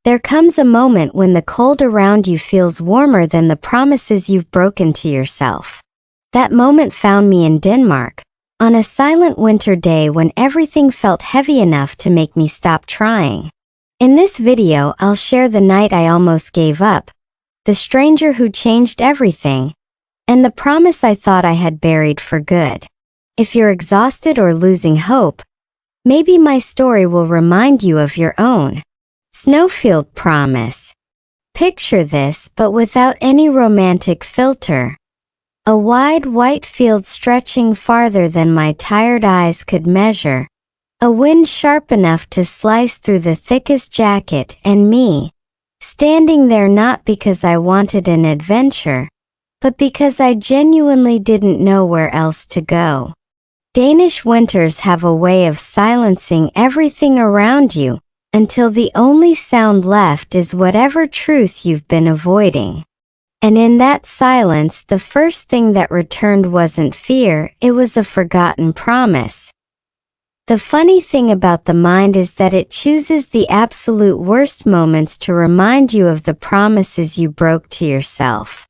There comes a moment when the cold around you feels warmer than the promises you've broken to yourself. That moment found me in Denmark, on a silent winter day when everything felt heavy enough to make me stop trying. In this video, I'll share the night I almost gave up, the stranger who changed everything, and the promise I thought I had buried for good. If you're exhausted or losing hope, maybe my story will remind you of your own. Snowfield promise. Picture this, but without any romantic filter. A wide white field stretching farther than my tired eyes could measure. A wind sharp enough to slice through the thickest jacket, and me, standing there not because I wanted an adventure, but because I genuinely didn't know where else to go. Danish winters have a way of silencing everything around you, until the only sound left is whatever truth you've been avoiding. And in that silence, the first thing that returned wasn't fear, it was a forgotten promise. The funny thing about the mind is that it chooses the absolute worst moments to remind you of the promises you broke to yourself.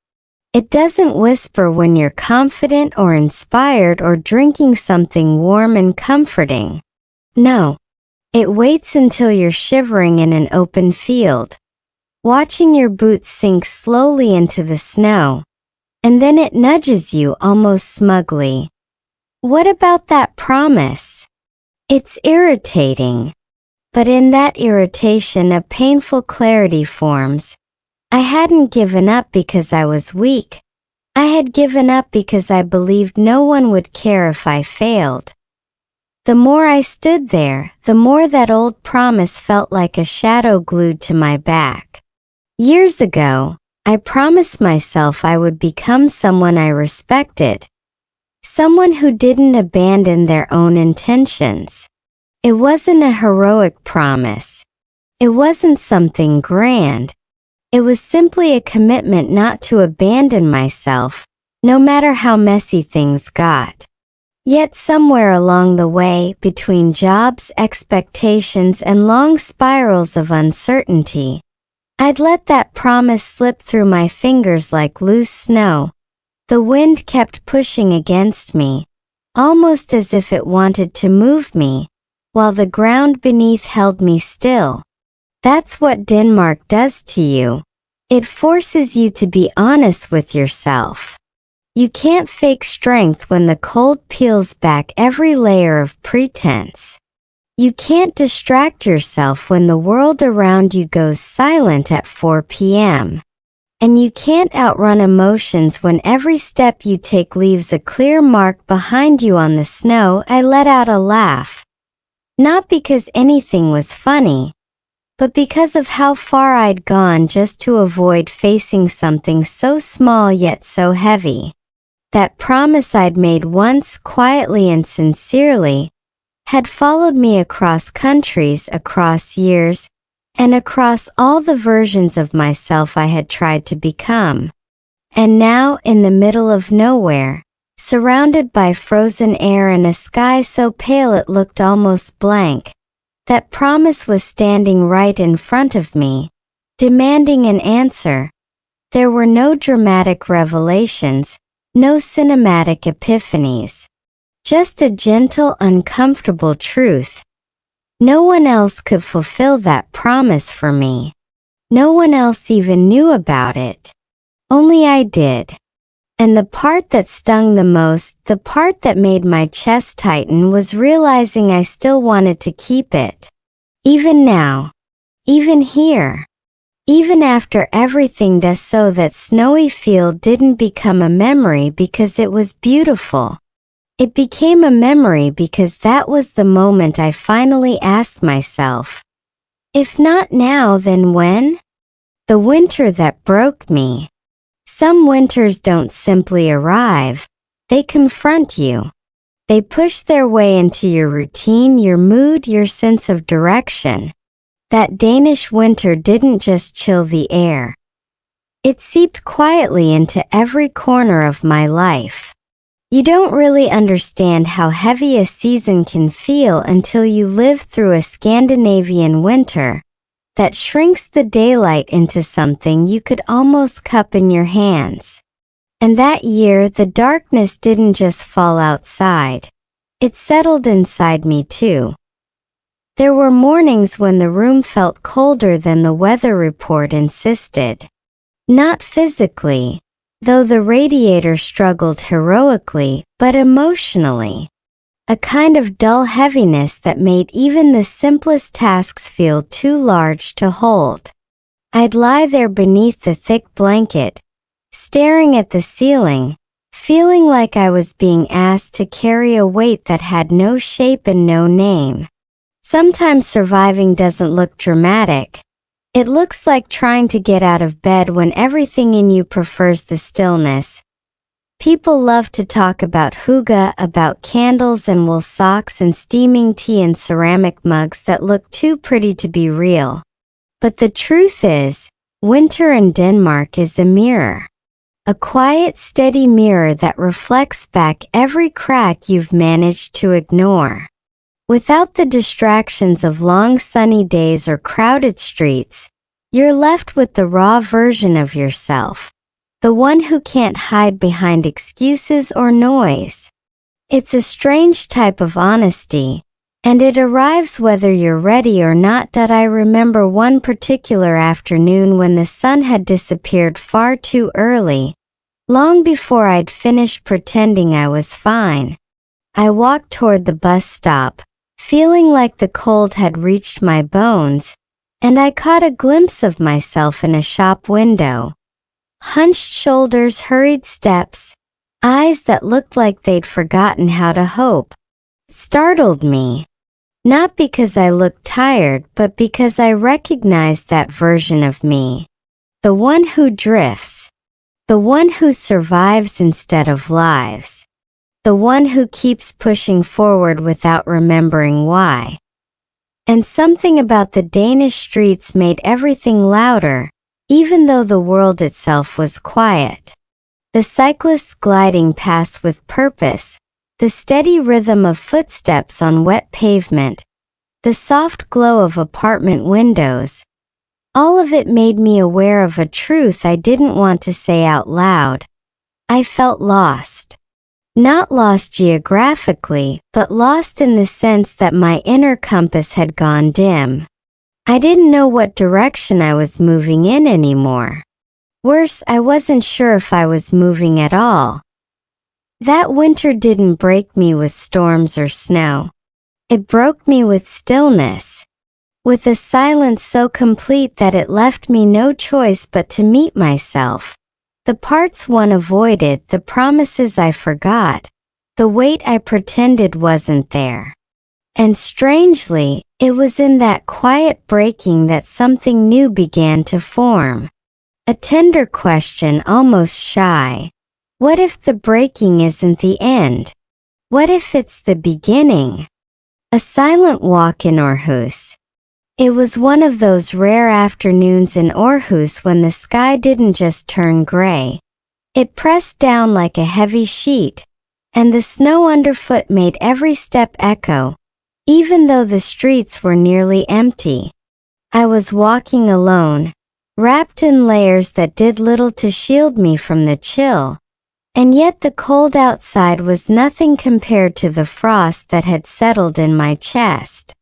It doesn't whisper when you're confident or inspired or drinking something warm and comforting. No. It waits until you're shivering in an open field, watching your boots sink slowly into the snow, and then it nudges you almost smugly. What about that promise? It's irritating. But in that irritation, a painful clarity forms. I hadn't given up because I was weak. I had given up because I believed no one would care if I failed. The more I stood there, the more that old promise felt like a shadow glued to my back. Years ago, I promised myself I would become someone I respected, someone who didn't abandon their own intentions. It wasn't a heroic promise. It wasn't something grand. It was simply a commitment not to abandon myself, no matter how messy things got. Yet somewhere along the way, between jobs, expectations, and long spirals of uncertainty, I'd let that promise slip through my fingers like loose snow. The wind kept pushing against me, almost as if it wanted to move me, while the ground beneath held me still. That's what Denmark does to you. It forces you to be honest with yourself. You can't fake strength when the cold peels back every layer of pretense. You can't distract yourself when the world around you goes silent at 4 p.m. And you can't outrun emotions when every step you take leaves a clear mark behind you on the snow. I let out a laugh. Not because anything was funny, but because of how far I'd gone just to avoid facing something so small yet so heavy. That promise I'd made once, quietly and sincerely, had followed me across countries, across years, and across all the versions of myself I had tried to become. And now, in the middle of nowhere, surrounded by frozen air and a sky so pale it looked almost blank, that promise was standing right in front of me, demanding an answer. There were no dramatic revelations, no cinematic epiphanies. Just a gentle, uncomfortable truth. No one else could fulfill that promise for me. No one else even knew about it. Only I did. And the part that stung the most, the part that made my chest tighten, was realizing I still wanted to keep it. Even now. Even here. Even after everything does, so that snowy field didn't become a memory because it was beautiful. It became a memory because that was the moment I finally asked myself, if not now, then when? The winter that broke me. Some winters don't simply arrive, they confront you. They push their way into your routine, your mood, your sense of direction. That Danish winter didn't just chill the air. It seeped quietly into every corner of my life. You don't really understand how heavy a season can feel until you live through a Scandinavian winter, that shrinks the daylight into something you could almost cup in your hands. And that year, the darkness didn't just fall outside. It settled inside me too. There were mornings when the room felt colder than the weather report insisted. Not physically, though the radiator struggled heroically, but emotionally. A kind of dull heaviness that made even the simplest tasks feel too large to hold. I'd lie there beneath the thick blanket, staring at the ceiling, feeling like I was being asked to carry a weight that had no shape and no name. Sometimes surviving doesn't look dramatic. It looks like trying to get out of bed when everything in you prefers the stillness. People love to talk about hygge, about candles and wool socks and steaming tea in ceramic mugs that look too pretty to be real. But the truth is, winter in Denmark is a mirror. A quiet, steady mirror that reflects back every crack you've managed to ignore. Without the distractions of long sunny days or crowded streets, you're left with the raw version of yourself. The one who can't hide behind excuses or noise. It's a strange type of honesty, and it arrives whether you're ready or not. I remember one particular afternoon when the sun had disappeared far too early, long before I'd finished pretending I was fine. I walked toward the bus stop, feeling like the cold had reached my bones, and I caught a glimpse of myself in a shop window. Hunched shoulders, hurried steps, eyes that looked like they'd forgotten how to hope. Startled me. Not because I looked tired, but because I recognized that version of me. The one who drifts. The one who survives instead of lives. The one who keeps pushing forward without remembering why. And something about the Danish streets made everything louder, even though the world itself was quiet. The cyclists gliding past with purpose, the steady rhythm of footsteps on wet pavement, the soft glow of apartment windows. All of it made me aware of a truth I didn't want to say out loud. I felt lost. Not lost geographically, but lost in the sense that my inner compass had gone dim. I didn't know what direction I was moving in anymore. Worse, I wasn't sure if I was moving at all. That winter didn't break me with storms or snow. It broke me with stillness. With a silence so complete that it left me no choice but to meet myself. The parts one avoided, the promises I forgot, the weight I pretended wasn't there. And strangely, it was in that quiet breaking that something new began to form. A tender question, almost shy. What if the breaking isn't the end? What if it's the beginning? A silent walk in Aarhus. It was one of those rare afternoons in Aarhus when the sky didn't just turn gray. It pressed down like a heavy sheet, and the snow underfoot made every step echo, even though the streets were nearly empty. I was walking alone, wrapped in layers that did little to shield me from the chill, and yet the cold outside was nothing compared to the frost that had settled in my chest.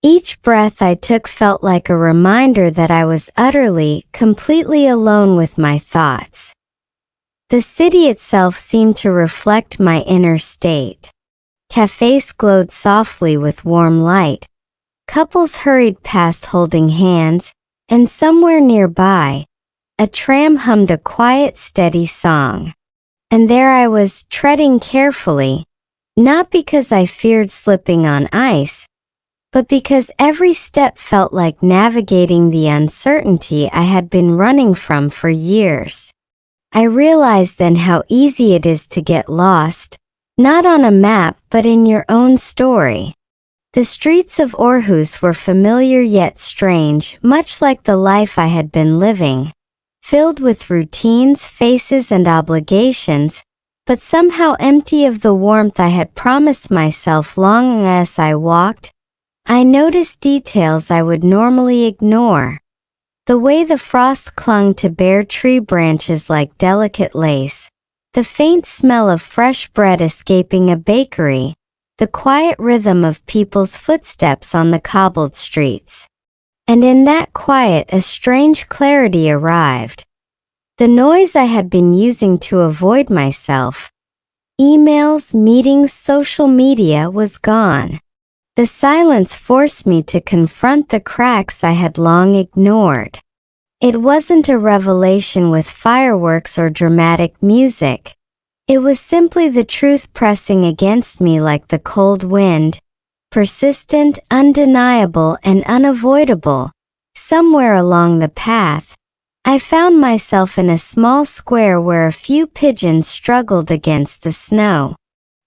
Each breath I took felt like a reminder that I was utterly, completely alone with my thoughts. The city itself seemed to reflect my inner state. Cafes glowed softly with warm light. Couples hurried past holding hands, and somewhere nearby, a tram hummed a quiet, steady song. And there I was, treading carefully, not because I feared slipping on ice, but because every step felt like navigating the uncertainty I had been running from for years. I realized then how easy it is to get lost, not on a map but in your own story. The streets of Aarhus were familiar yet strange, much like the life I had been living, filled with routines, faces, and obligations, but somehow empty of the warmth I had promised myself long as I walked, I noticed details I would normally ignore. The way the frost clung to bare tree branches like delicate lace, the faint smell of fresh bread escaping a bakery, the quiet rhythm of people's footsteps on the cobbled streets. And in that quiet a strange clarity arrived. The noise I had been using to avoid myself, emails, meetings, social media, was gone. The silence forced me to confront the cracks I had long ignored. It wasn't a revelation with fireworks or dramatic music. It was simply the truth pressing against me like the cold wind, persistent, undeniable, and unavoidable. Somewhere along the path, I found myself in a small square where a few pigeons struggled against the snow.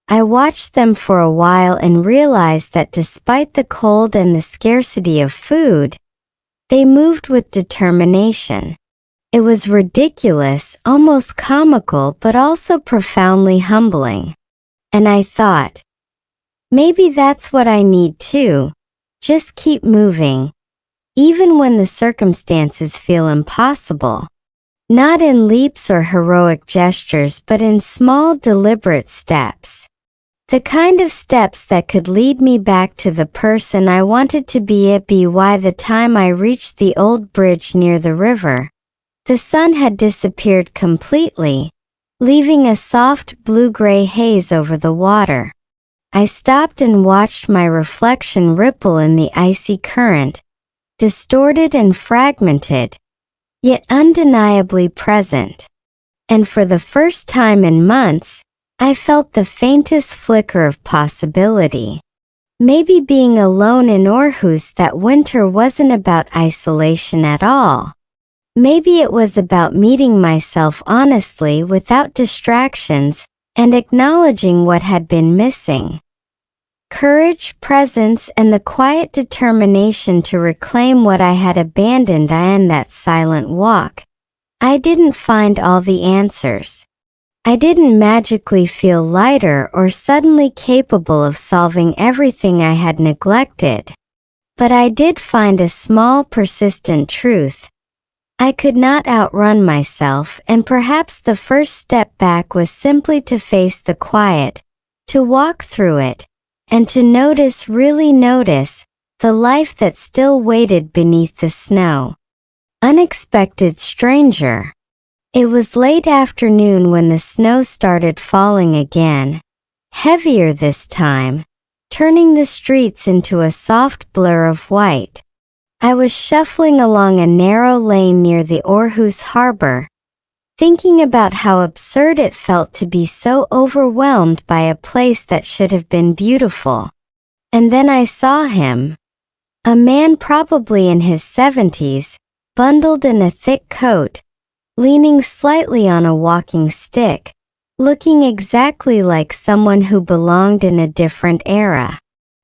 I watched them for a while and realized that despite the cold and the scarcity of food, they moved with determination. It was ridiculous, almost comical, but also profoundly humbling. And I thought, maybe that's what I need too. Just keep moving, even when the circumstances feel impossible. Not in leaps or heroic gestures, but in small, deliberate steps. The kind of steps that could lead me back to the person I wanted to be. By the time I reached the old bridge near the river, the sun had disappeared completely, leaving a soft blue-gray haze over the water. I stopped and watched my reflection ripple in the icy current, distorted and fragmented, yet undeniably present. And for the first time in months, I felt the faintest flicker of possibility. Maybe being alone in Aarhus that winter wasn't about isolation at all. Maybe it was about meeting myself honestly without distractions and acknowledging what had been missing. Courage, presence, and the quiet determination to reclaim what I had abandoned. In that silent walk, I didn't find all the answers. I didn't magically feel lighter or suddenly capable of solving everything I had neglected. But I did find a small, persistent truth. I could not outrun myself, and perhaps the first step back was simply to face the quiet, to walk through it, and to notice, really notice, the life that still waited beneath the snow. Unexpected stranger. It was late afternoon when the snow started falling again, heavier this time, turning the streets into a soft blur of white. I was shuffling along a narrow lane near the Aarhus harbor, thinking about how absurd it felt to be so overwhelmed by a place that should have been beautiful. And then I saw him. A man probably in his 70s, bundled in a thick coat, leaning slightly on a walking stick, looking exactly like someone who belonged in a different era.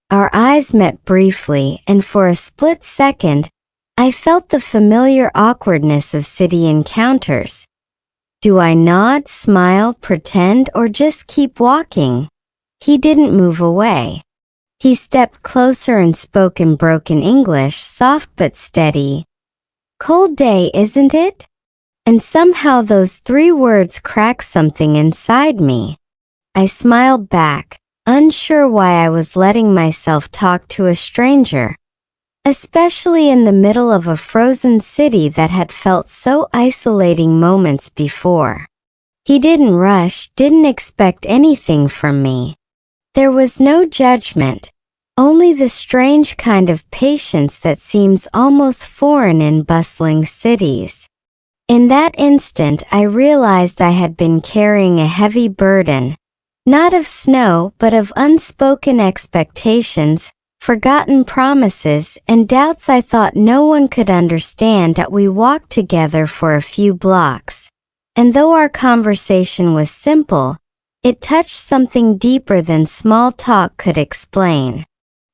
Our eyes met briefly, and for a split second, I felt the familiar awkwardness of city encounters. Do I nod, smile, pretend, or just keep walking? He didn't move away. He stepped closer and spoke in broken English, soft but steady. "Cold day, isn't it?" And somehow those 3 words cracked something inside me. I smiled back, unsure why I was letting myself talk to a stranger, especially in the middle of a frozen city that had felt so isolating moments before. He didn't rush, didn't expect anything from me. There was no judgment, only the strange kind of patience that seems almost foreign in bustling cities. In that instant, I realized I had been carrying a heavy burden, not of snow but of unspoken expectations, forgotten promises, and doubts I thought no one could understand. We walked together for a few blocks, and though our conversation was simple, it touched something deeper than small talk could explain.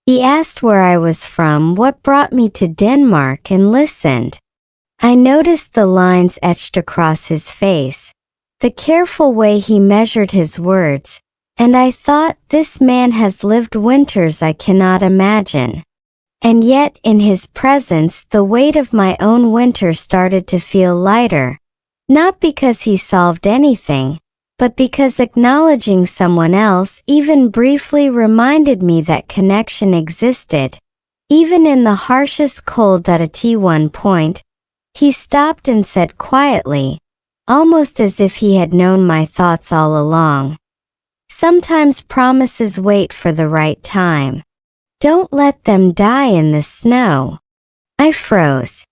He asked where I was from, what brought me to Denmark, and listened. I noticed the lines etched across his face, the careful way he measured his words, and I thought, this man has lived winters I cannot imagine. And yet, in his presence, the weight of my own winter started to feel lighter, not because he solved anything, but because acknowledging someone else even briefly reminded me that connection existed. Even in the harshest cold. At one point, he stopped and said quietly, almost as if he had known my thoughts all along, "Sometimes promises wait for the right time. Don't let them die in the snow." I froze.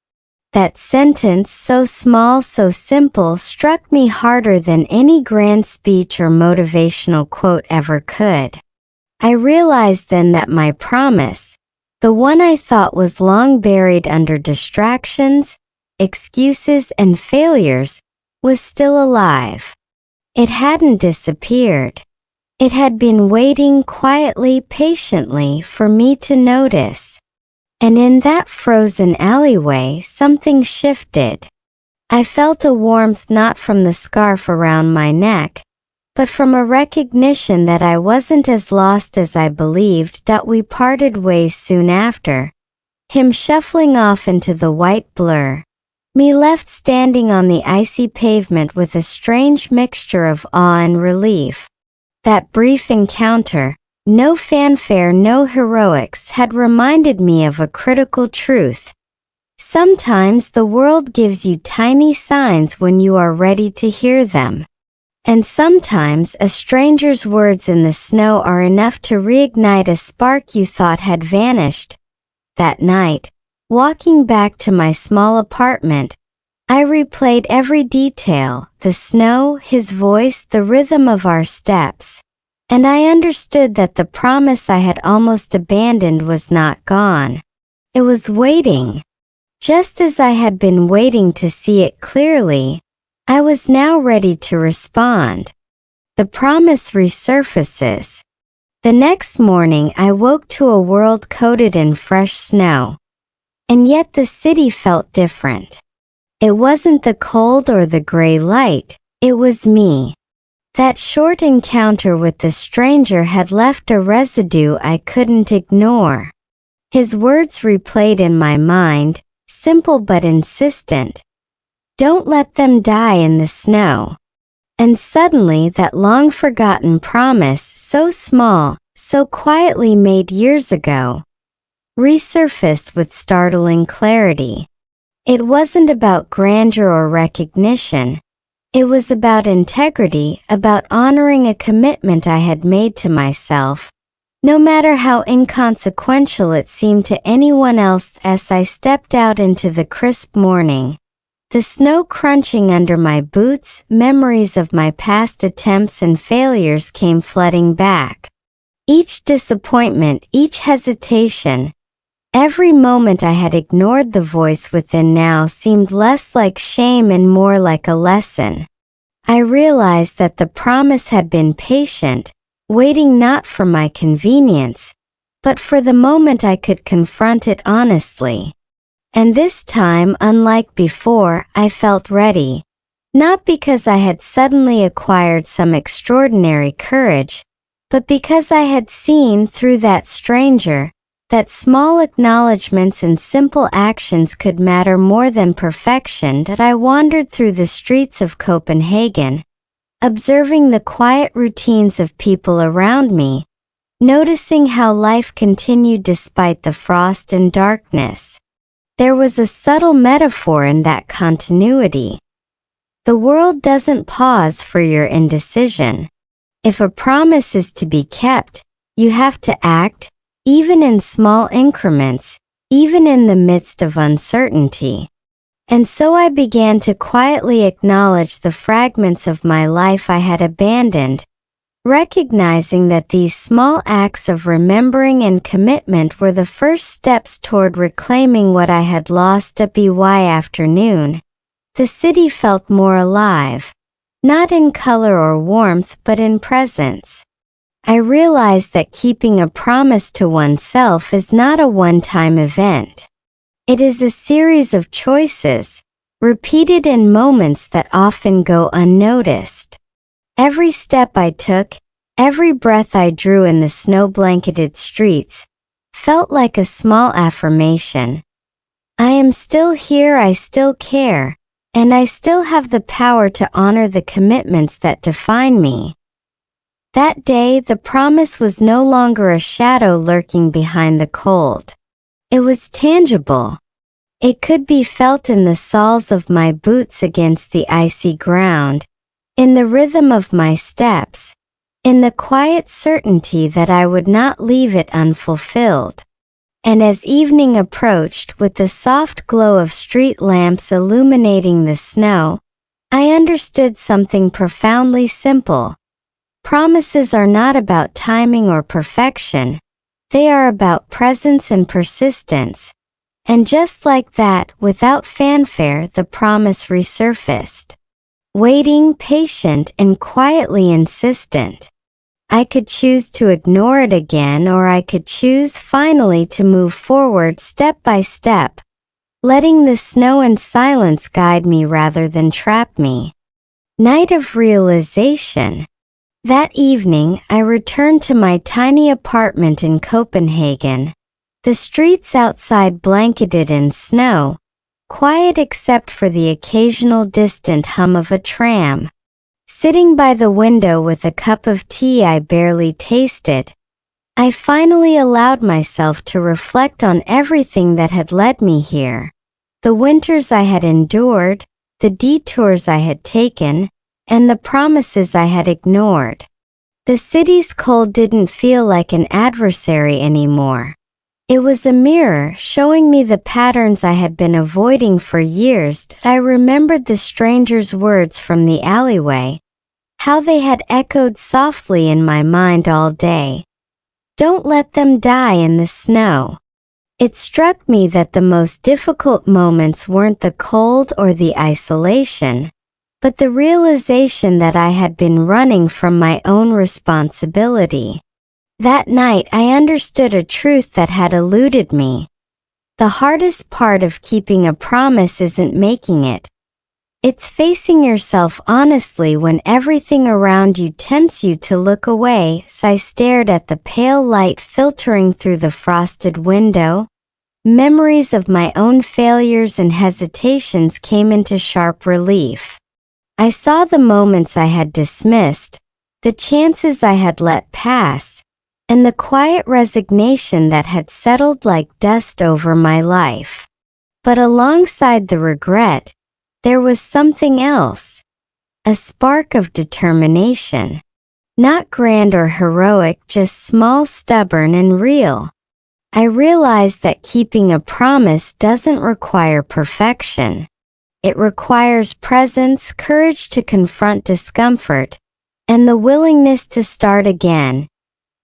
That sentence, so small, so simple, struck me harder than any grand speech or motivational quote ever could. I realized then that my promise, the one I thought was long buried under distractions, excuses, and failures, was still alive. It hadn't disappeared. It had been waiting quietly, patiently for me to notice. And in that frozen alleyway, something shifted. I felt a warmth not from the scarf around my neck, but from a recognition that I wasn't as lost as I believed. We parted ways soon after, him shuffling off into the white blur, me left standing on the icy pavement with a strange mixture of awe and relief. That brief encounter, no fanfare, no heroics, had reminded me of a critical truth. Sometimes the world gives you tiny signs when you are ready to hear them. And sometimes a stranger's words in the snow are enough to reignite a spark you thought had vanished. That night, walking back to my small apartment, I replayed every detail, the snow, his voice, the rhythm of our steps, and I understood that the promise I had almost abandoned was not gone. It was waiting. Just as I had been waiting to see it clearly, I was now ready to respond. The promise resurfaces. The next morning I woke to a world coated in fresh snow. And yet the city felt different. It wasn't the cold or the gray light, it was me. That short encounter with the stranger had left a residue I couldn't ignore. His words replayed in my mind, simple but insistent. "Don't let them die in the snow." And suddenly that long-forgotten promise, so small, so quietly made years ago, resurfaced with startling clarity. It wasn't about grandeur or recognition. It was about integrity, about honoring a commitment I had made to myself, no matter how inconsequential it seemed to anyone else. As I stepped out into the crisp morning, the snow crunching under my boots, memories of my past attempts and failures came flooding back. Each disappointment, each hesitation, every moment I had ignored the voice within now seemed less like shame and more like a lesson. I realized that the promise had been patient, waiting not for my convenience, but for the moment I could confront it honestly. And this time, unlike before, I felt ready, not because I had suddenly acquired some extraordinary courage, but because I had seen through that stranger, that small acknowledgments and simple actions could matter more than perfection. That I wandered through the streets of Copenhagen, observing the quiet routines of people around me, noticing how life continued despite the frost and darkness. There was a subtle metaphor in that continuity. The world doesn't pause for your indecision. If a promise is to be kept, you have to act, even in small increments, even in the midst of uncertainty. And so I began to quietly acknowledge the fragments of my life I had abandoned, recognizing that these small acts of remembering and commitment were the first steps toward reclaiming what I had lost. By afternoon, the city felt more alive, not in color or warmth but in presence. I realized that keeping a promise to oneself is not a one-time event. It is a series of choices, repeated in moments that often go unnoticed. Every step I took, every breath I drew in the snow-blanketed streets, felt like a small affirmation. I am still here, I still care, and I still have the power to honor the commitments that define me. That day, the promise was no longer a shadow lurking behind the cold. It was tangible. It could be felt in the soles of my boots against the icy ground, in the rhythm of my steps, in the quiet certainty that I would not leave it unfulfilled. And as evening approached with the soft glow of street lamps illuminating the snow, I understood something profoundly simple. Promises are not about timing or perfection. They are about presence and persistence. And just like that, without fanfare, the promise resurfaced. Waiting, patient, and quietly insistent. I could choose to ignore it again, or I could choose finally to move forward step by step, letting the snow and silence guide me rather than trap me. Night of realization. That evening, I returned to my tiny apartment in Copenhagen, the streets outside blanketed in snow, quiet except for the occasional distant hum of a tram. Sitting by the window with a cup of tea I barely tasted, I finally allowed myself to reflect on everything that had led me here. The winters I had endured, the detours I had taken, and the promises I had ignored. The city's cold didn't feel like an adversary anymore. It was a mirror showing me the patterns I had been avoiding for years. I remembered the stranger's words from the alleyway, how they had echoed softly in my mind all day. Don't let them die in the snow. It struck me that the most difficult moments weren't the cold or the isolation, but the realization that I had been running from my own responsibility. That night I understood a truth that had eluded me. The hardest part of keeping a promise isn't making it. It's facing yourself honestly when everything around you tempts you to look away. So I stared at the pale light filtering through the frosted window. Memories of my own failures and hesitations came into sharp relief. I saw the moments I had dismissed, the chances I had let pass, and the quiet resignation that had settled like dust over my life. But alongside the regret, there was something else. A spark of determination. Not grand or heroic, just small, stubborn, and real. I realized that keeping a promise doesn't require perfection. It requires presence, courage to confront discomfort, and the willingness to start again.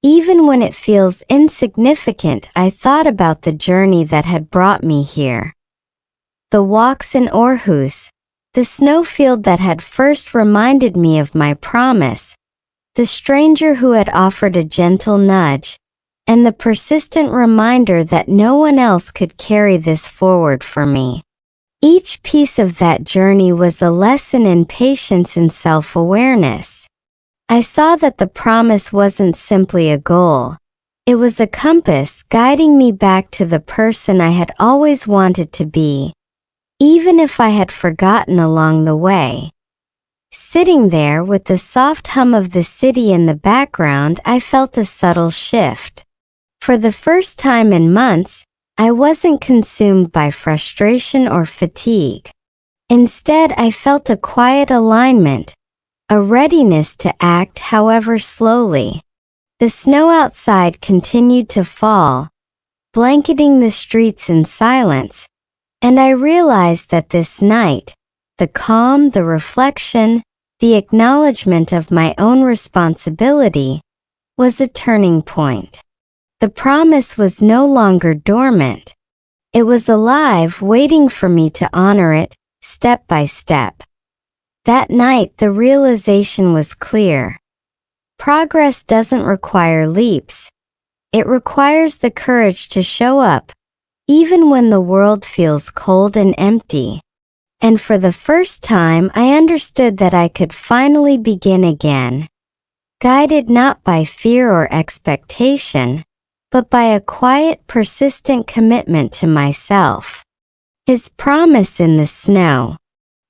Even when it feels insignificant, I thought about the journey that had brought me here. The walks in Aarhus, the snowfield that had first reminded me of my promise, the stranger who had offered a gentle nudge, and the persistent reminder that no one else could carry this forward for me. Each piece of that journey was a lesson in patience and self-awareness. I saw that the promise wasn't simply a goal. It was a compass guiding me back to the person I had always wanted to be, even if I had forgotten along the way. Sitting there with the soft hum of the city in the background, I felt a subtle shift. For the first time in months, I wasn't consumed by frustration or fatigue. Instead, I felt a quiet alignment, a readiness to act however slowly. The snow outside continued to fall, blanketing the streets in silence, and I realized that this night, the calm, the reflection, the acknowledgement of my own responsibility, was a turning point. The promise was no longer dormant. It was alive, waiting for me to honor it, step by step. That night, the realization was clear. Progress doesn't require leaps. It requires the courage to show up, even when the world feels cold and empty. And for the first time, I understood that I could finally begin again. Guided not by fear or expectation, but by a quiet, persistent commitment to myself. His promise in the snow.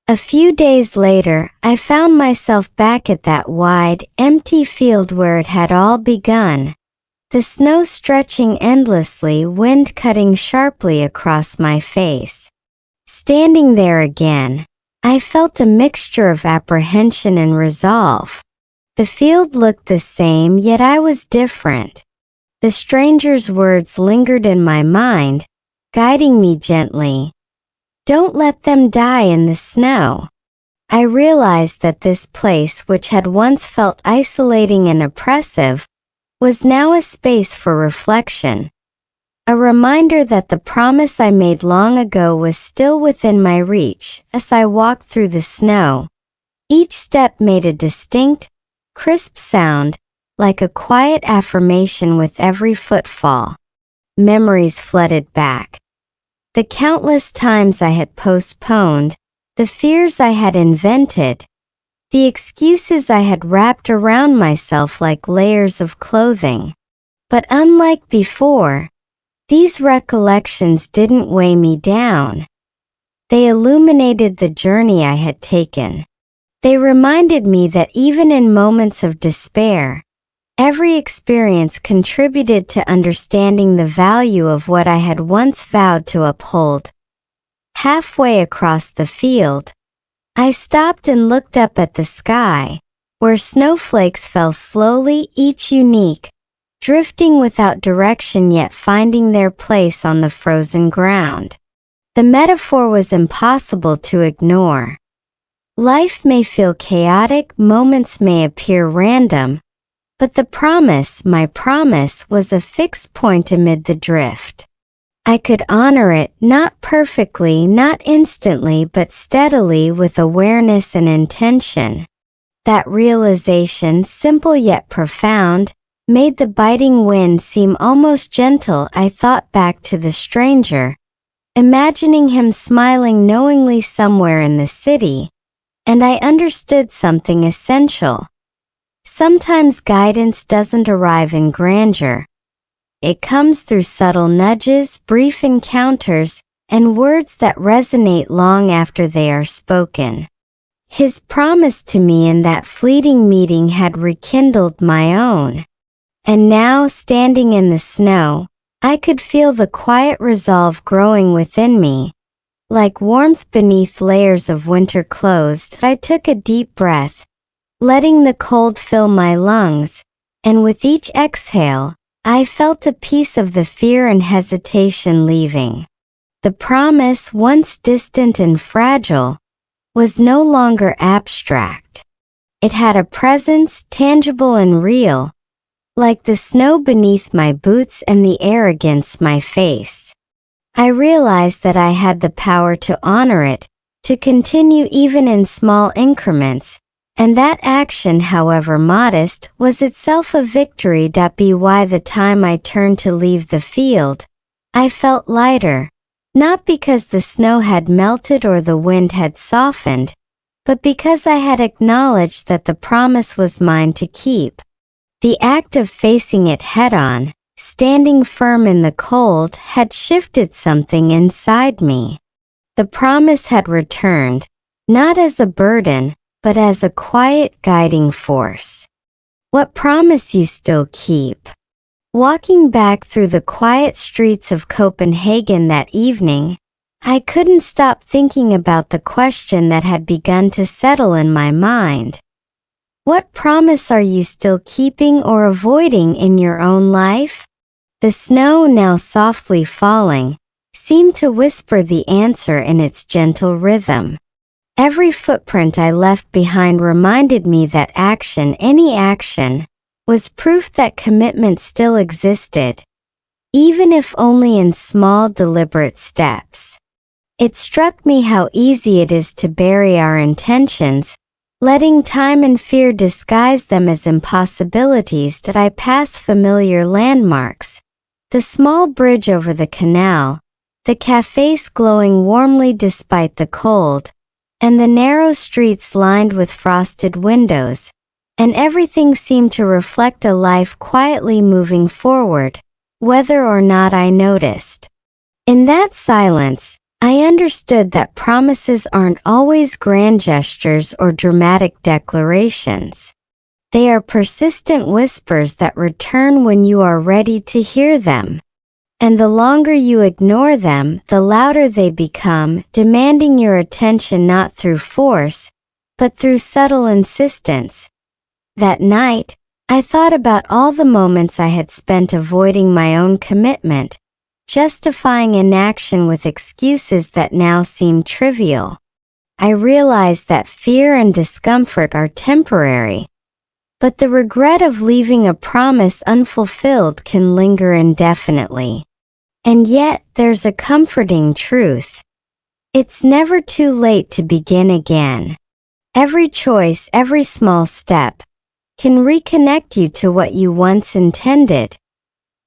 A few days later, I found myself back at that wide, empty field where it had all begun. The snow stretching endlessly, wind cutting sharply across my face. Standing there again, I felt a mixture of apprehension and resolve. The field looked the same, yet I was different. The stranger's words lingered in my mind, guiding me gently. Don't let them die in the snow. I realized that this place, which had once felt isolating and oppressive, was now a space for reflection. A reminder that the promise I made long ago was still within my reach. As I walked through the snow, each step made a distinct, crisp sound, like a quiet affirmation with every footfall. Memories flooded back. The countless times I had postponed, the fears I had invented, the excuses I had wrapped around myself like layers of clothing. But unlike before, these recollections didn't weigh me down. They illuminated the journey I had taken. They reminded me that even in moments of despair, every experience contributed to understanding the value of what I had once vowed to uphold. Halfway across the field, I stopped and looked up at the sky, where snowflakes fell slowly, each unique, drifting without direction yet finding their place on the frozen ground. The metaphor was impossible to ignore. Life may feel chaotic, moments may appear random, but the promise, my promise, was a fixed point amid the drift. I could honor it, not perfectly, not instantly, but steadily, with awareness and intention. That realization, simple yet profound, made the biting wind seem almost gentle. I thought back to the stranger, imagining him smiling knowingly somewhere in the city, and I understood something essential. Sometimes guidance doesn't arrive in grandeur. It comes through subtle nudges, brief encounters, and words that resonate long after they are spoken. His promise to me in that fleeting meeting had rekindled my own. And now, standing in the snow, I could feel the quiet resolve growing within me. Like warmth beneath layers of winter clothes, I took a deep breath, letting the cold fill my lungs, and with each exhale, I felt a piece of the fear and hesitation leaving. The promise, once distant and fragile, was no longer abstract. It had a presence, tangible and real, like the snow beneath my boots and the air against my face. I realized that I had the power to honor it, to continue even in small increments, and that action, however modest, was itself a victory. By the time I turned to leave the field, I felt lighter, not because the snow had melted or the wind had softened, but because I had acknowledged that the promise was mine to keep. The act of facing it head-on, standing firm in the cold, had shifted something inside me. The promise had returned, not as a burden, but as a quiet guiding force. What promise you still keep? Walking back through the quiet streets of Copenhagen that evening, I couldn't stop thinking about the question that had begun to settle in my mind. What promise are you still keeping or avoiding in your own life? The snow, now softly falling, seemed to whisper the answer in its gentle rhythm. Every footprint I left behind reminded me that action, any action, was proof that commitment still existed, even if only in small, deliberate steps. It struck me how easy it is to bury our intentions, letting time and fear disguise them as impossibilities. Did I pass familiar landmarks? The small bridge over the canal, the cafes glowing warmly despite the cold, and the narrow streets lined with frosted windows, and everything seemed to reflect a life quietly moving forward, whether or not I noticed. In that silence, I understood that promises aren't always grand gestures or dramatic declarations. They are persistent whispers that return when you are ready to hear them. And the longer you ignore them, the louder they become, demanding your attention not through force, but through subtle insistence. That night, I thought about all the moments I had spent avoiding my own commitment, justifying inaction with excuses that now seem trivial. I realized that fear and discomfort are temporary, but the regret of leaving a promise unfulfilled can linger indefinitely. And yet, there's a comforting truth. It's never too late to begin again. Every choice, every small step, can reconnect you to what you once intended.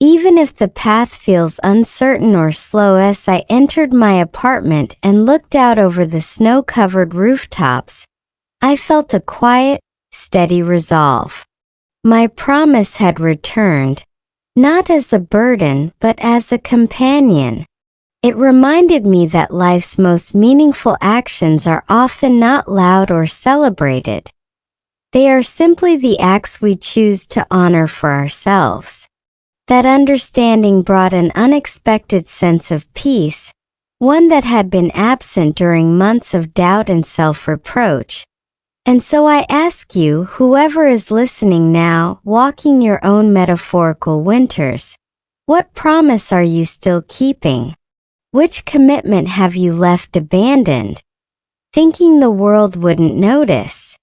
Even if the path feels uncertain or slow. As I entered my apartment and looked out over the snow-covered rooftops, I felt a quiet, steady resolve. My promise had returned, not as a burden but as a companion. It reminded me that life's most meaningful actions are often not loud or celebrated. They are simply the acts we choose to honor for ourselves. That understanding brought an unexpected sense of peace, one that had been absent during months of doubt and self-reproach. And so I ask you, whoever is listening now, walking your own metaphorical winters, what promise are you still keeping? Which commitment have you left abandoned, thinking the world wouldn't notice?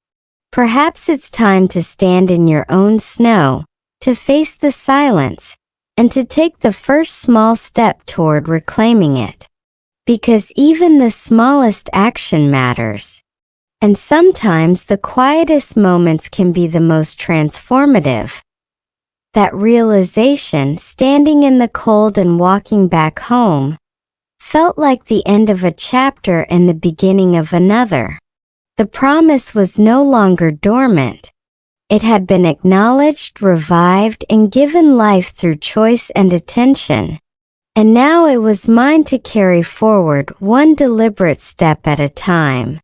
Perhaps it's time to stand in your own snow, to face the silence, and to take the first small step toward reclaiming it. Because even the smallest action matters. And sometimes the quietest moments can be the most transformative. That realization, standing in the cold and walking back home, felt like the end of a chapter and the beginning of another. The promise was no longer dormant. It had been acknowledged, revived, and given life through choice and attention. And now it was mine to carry forward, one deliberate step at a time.